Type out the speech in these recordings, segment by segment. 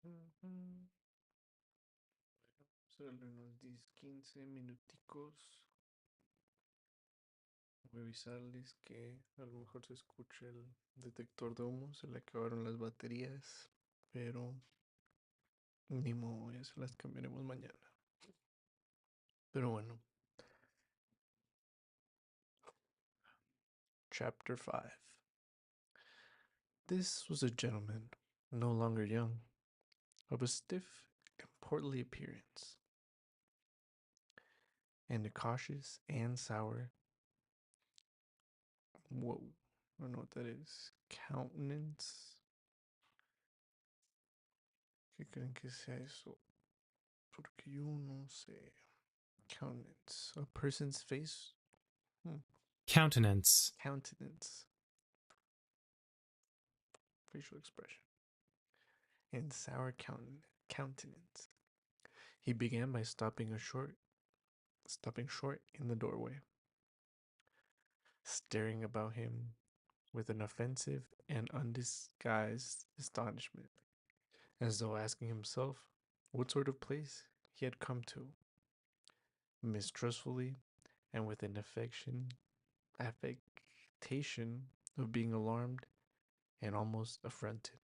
Ujú. Solo unos 10, 15 minuticos. Voy a avisarles que a lo mejor se escucha el detector de humo, se le acabaron las baterías, pero ni modo, ya se las cambiaremos mañana. Pero bueno, Chapter 5. This was a gentleman, no longer young, of a stiff and portly appearance, and a cautious and sour, whoa, I don't know what that is, countenance. ¿Qué creen que sea eso? Porque yo no sé. Countenance. A person's face? Hmm. Countenance. Countenance. Facial expression. And sour countenance. He began by stopping short in the doorway, staring about him with an offensive and undisguised astonishment, as though asking himself what sort of place he had come to. Mistrustfully, and with an affectation of being alarmed and almost affronted,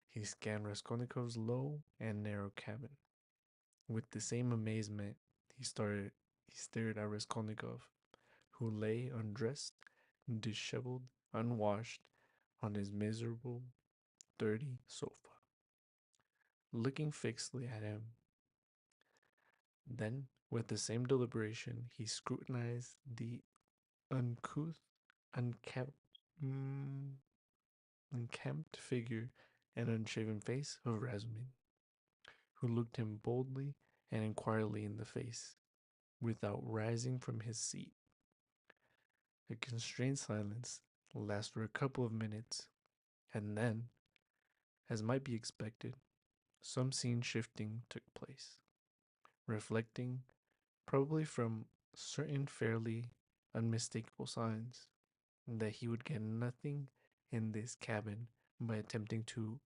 he scanned Raskolnikov's low and narrow cabin. With the same amazement, he stared at Raskolnikov, who lay undressed, disheveled, unwashed, on his miserable, dirty sofa, looking fixedly at him. Then, with the same deliberation, he scrutinized the uncouth, unkempt, mm, unkempt figure and unshaven face of Razumine, who looked him boldly and inquiringly in the face, without rising from his seat. A constrained silence lasted for a couple of minutes, and then, as might be expected, some scene shifting took place, reflecting, probably from certain fairly unmistakable signs, that he would get nothing in this cabin by attempting to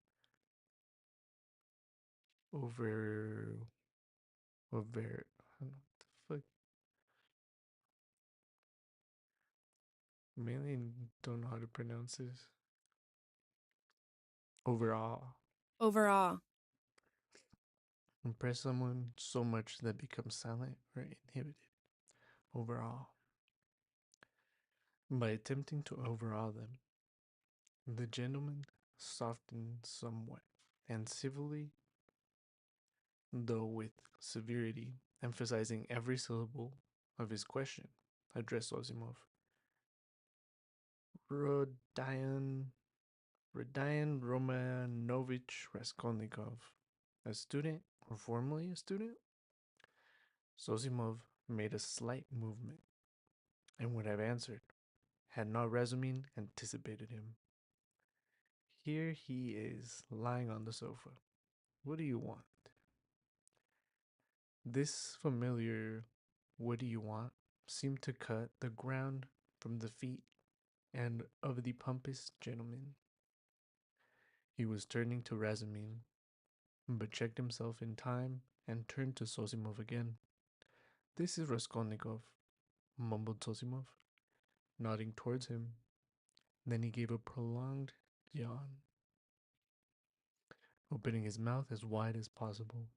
over over I don't know what the fuck. Mainly don't know how to pronounce this. Overall, Overall. impress someone so much that becomes silent or inhibited. Overall, by attempting to overawe them, the gentleman softened somewhat, and civilly, though with severity, emphasizing every syllable of his question, addressed Osimov. Rodion Romanovich Raskolnikov, a student, or formerly a student? Zosimov made a slight movement, and would have answered, had not Razumine anticipated him. Here he is, lying on the sofa. What do you want? This familiar "what do you want" seemed to cut the ground from the feet and of the pompous gentleman. He was turning to Razumine, but checked himself in time and turned to Zosimov again. This is Raskolnikov, mumbled Zosimov, nodding towards him. Then he gave a prolonged yawn, opening his mouth as wide as possible.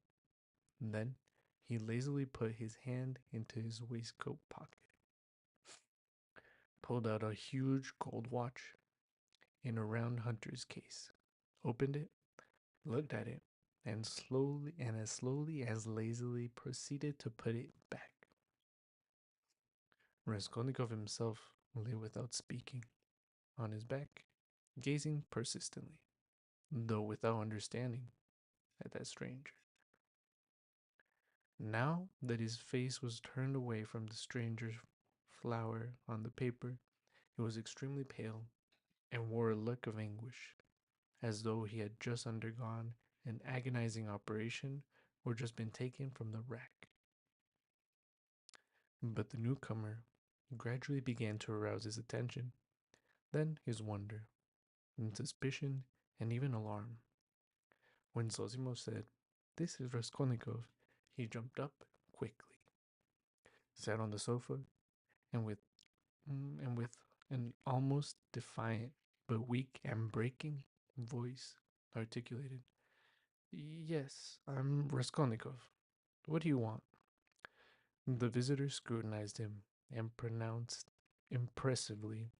Then he lazily put his hand into his waistcoat pocket, pulled out a huge gold watch in a round hunter's case, opened it, looked at it, and slowly as lazily proceeded to put it back. Raskolnikov himself lay without speaking, on his back, gazing persistently, though without understanding, at that stranger. Now that his face was turned away from the stranger's flower on the paper, he was extremely pale and wore a look of anguish, as though he had just undergone an agonizing operation or just been taken from the rack. But the newcomer gradually began to arouse his attention, then his wonder, and suspicion, and even alarm. When Zosimov said, "This is Raskolnikov," he jumped up quickly, sat on the sofa, and with an almost defiant but weak and breaking voice articulated, "Yes, I'm Raskolnikov. What do you want?" The visitor scrutinized him and pronounced impressively,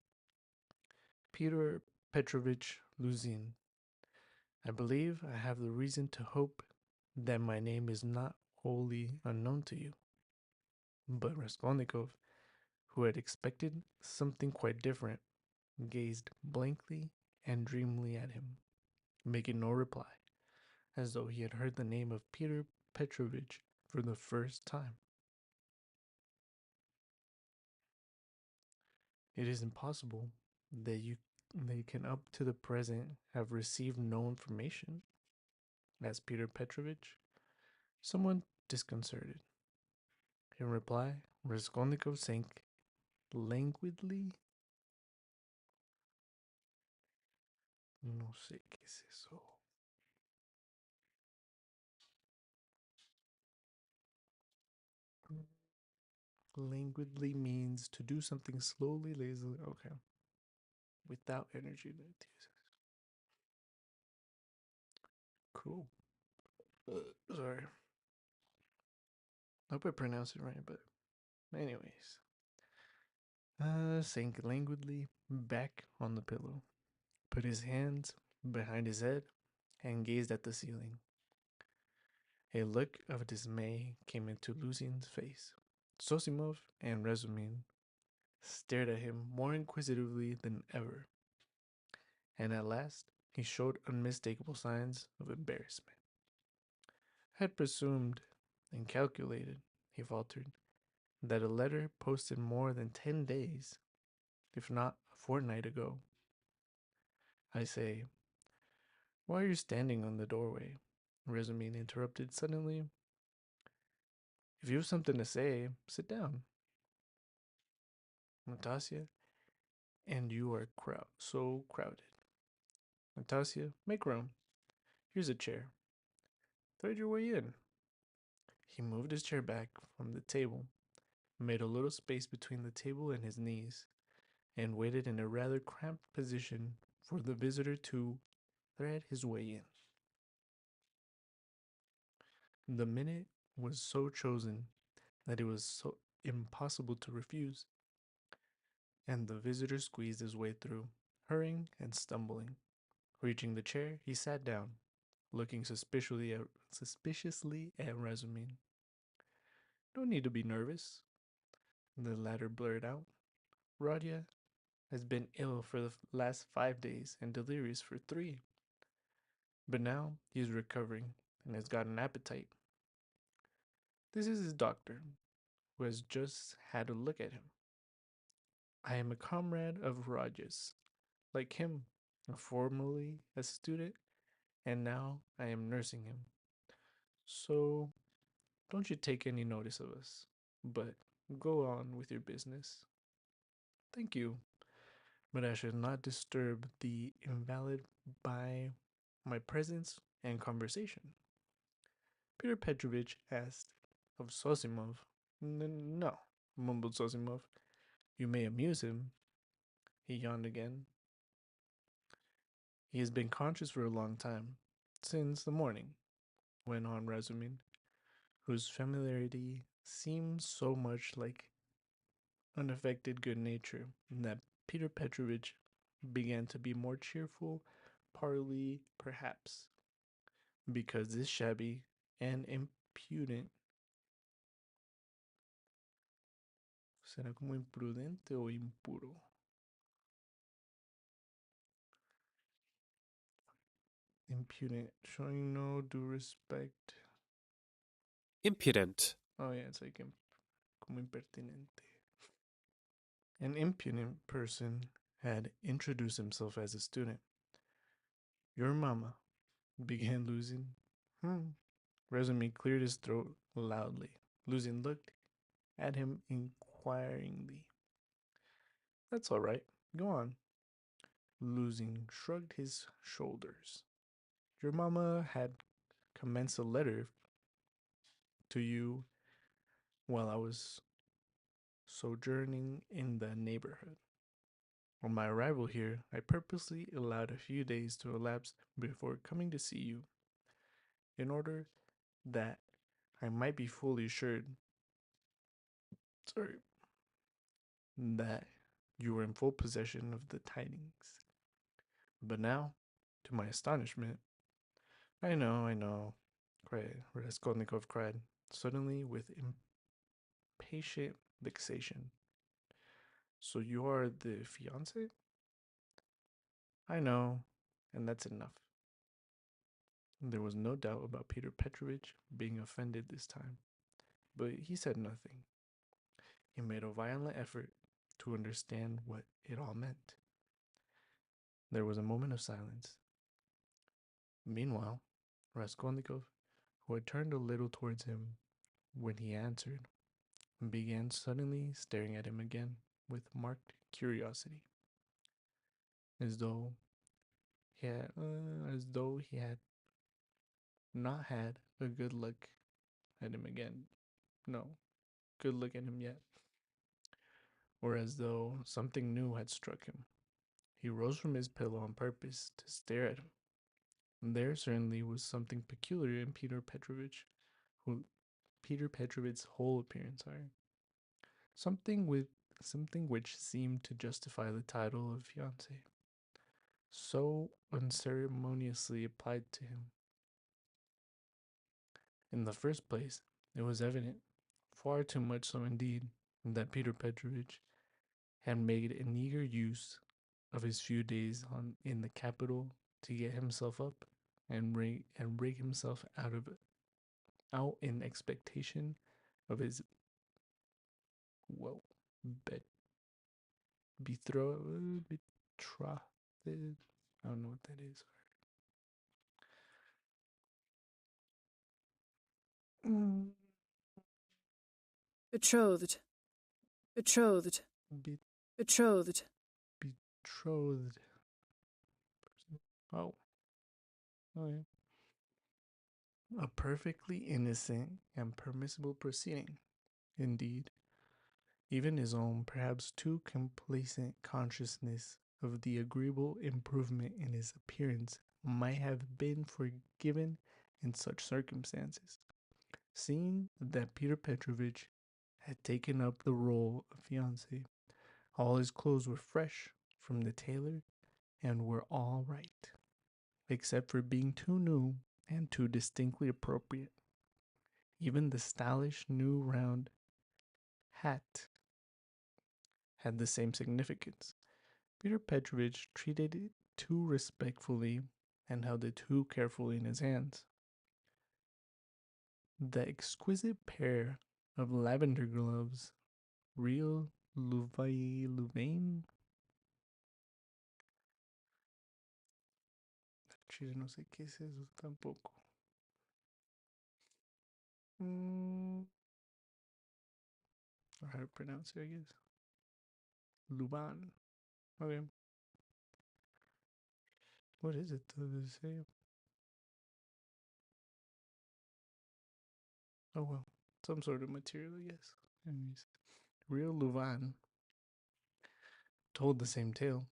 "Peter Petrovich Luzin. I believe I have the reason to hope that my name is not wholly unknown to you." But Raskolnikov, who had expected something quite different, gazed blankly and dreamily at him, making no reply, as though he had heard the name of Peter Petrovich for the first time. "It is impossible that you can up to the present have received no information," asked Peter Petrovich, somewhat disconcerted. In reply, Raskolnikov sank languidly. No sé qué es eso. Languidly means to do something slowly, lazily. Okay. Without energy. Cool. Sorry. I hope I pronounced it right, but anyways. Sank languidly back on the pillow, put his hands behind his head, and gazed at the ceiling. A look of dismay came into Lucian's face. Sosimov and Razumin stared at him more inquisitively than ever, and at last he showed unmistakable signs of embarrassment. "Had presumed and calculated," he faltered, "that a letter posted more than 10 days, if not a fortnight ago." "I say, why are you standing on the doorway?" Razumin interrupted suddenly. "If you have something to say, sit down." "Natasha, and you are so crowded." "Natasha, make room. Here's a chair. Thread your way in." He moved his chair back from the table, made a little space between the table and his knees, and waited in a rather cramped position for the visitor to thread his way in. The minute was so chosen that it was so impossible to refuse, and the visitor squeezed his way through, hurrying and stumbling. Reaching the chair, he sat down, looking suspiciously at Razumin. "No need to be nervous," the latter blurted out. "Rodya has been ill for the last 5 days and delirious for 3. But now he is recovering and has got an appetite. This is his doctor, who has just had a look at him. I am a comrade of Rodya's, like him, formerly a student, and now I am nursing him. So don't you take any notice of us, but go on with your business." "Thank you, but I should not disturb the invalid by my presence and conversation," Peter Petrovich asked of Sosimov. "No," mumbled Sosimov. "You may amuse him." He yawned again. "He has been conscious for a long time, since the morning," went on Razumin, whose familiarity seemed so much like unaffected good nature that Peter Petrovich began to be more cheerful, partly, perhaps, because this shabby and impudent, será como imprudente o impuro, impudent, showing no due respect. Impudent. Oh yeah, it's like como impertinente. An impudent person had introduced himself as a student. "Your mama," began Luzin. Resume cleared his throat loudly. Luzin looked at him inquiringly. "That's all right. Go on." Luzin shrugged his shoulders. Your mama had commenced a letter to you while I was sojourning in the neighborhood. On my arrival here, I purposely allowed a few days to elapse before coming to see you, in order that I might be fully assured, sorry, that you were in full possession of the tidings. But now, to my astonishment, I know, cried Raskolnikov cried, suddenly with impatient vexation. So you are the fiance? I know, and that's enough. There was no doubt about Peter Petrovitch being offended this time, but he said nothing. He made a violent effort to understand what it all meant. There was a moment of silence. Meanwhile, Raskolnikov, who had turned a little towards him when he answered, began suddenly staring at him again with marked curiosity, as though as though he had not had a good look at him again. No, good look at him yet, or as though something new had struck him. He rose from his pillow on purpose to stare at him. And there certainly was something peculiar in who Peter Petrovitch's whole appearance. Something with something which seemed to justify the title of fiance, so unceremoniously applied to him. In the first place, it was evident, far too much so indeed, that Peter Petrovitch had made an eager use of his few days in the capital to get himself up and rig himself out in expectation of his well bet betrothed. I don't know what that is. Mm, Betrothed. Betrothed. be, Betrothed. betrothed. Oh, oh yeah. A perfectly innocent and permissible proceeding, indeed. Even his own perhaps too complacent consciousness of the agreeable improvement in his appearance might have been forgiven in such circumstances, seeing that Peter Petrovitch had taken up the role of fiance. All his clothes were fresh from the tailor and were all right, except for being too new and too distinctly appropriate. Even the stylish new round hat had the same significance. Peter Petrovitch treated it too respectfully and held it too carefully in his hands. The exquisite pair of lavender gloves, real Louvain. Chile, no sé qué es eso tampoco. Mm, or how to pronounce it, I guess. Luban. Okay. What is it? Does it say? Oh well, some sort of material, I guess. Anyways, real Louvain told the same tale,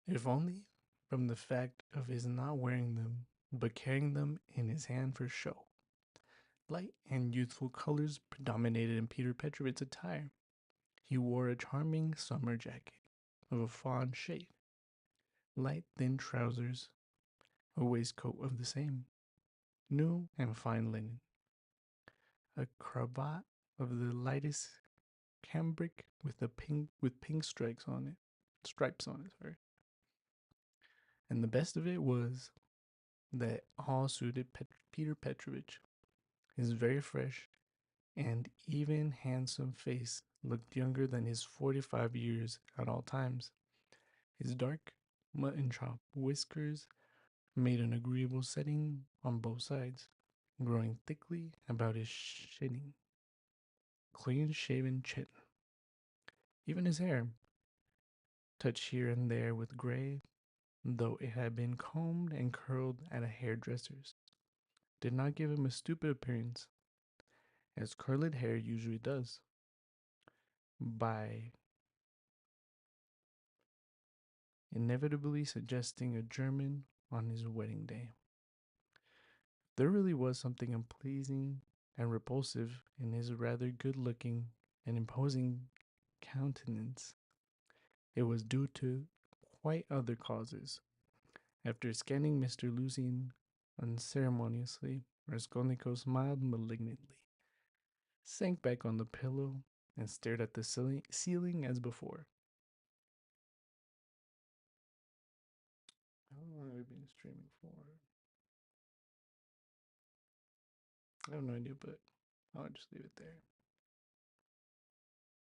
if only from the fact of his not wearing them, but carrying them in his hand for show. Light and youthful colors predominated in Peter Petrovich's attire. He wore a charming summer jacket of a fawn shade, light thin trousers, a waistcoat of the same, new and fine linen, a cravat of the lightest cambric with pink stripes on it, sorry. And the best of it was that all suited Peter Petrovich. His very fresh and even handsome face looked younger than his 45 years at all times. His dark mutton chop whiskers made an agreeable setting on both sides, growing thickly about his chin, clean shaven chin. Even his hair, touched here and there with gray, though it had been combed and curled at a hairdresser's, did not give him a stupid appearance, as curled hair usually does, by inevitably suggesting a German on his wedding day. There really was something unpleasing and repulsive in his rather good looking and imposing countenance. It was due to quite other causes. After scanning Mr. Lucian unceremoniously, Raskolnikov smiled malignantly, sank back on the pillow, and stared at the ceiling as before. How long have we been streaming for? I have no idea, but I'll just leave it there.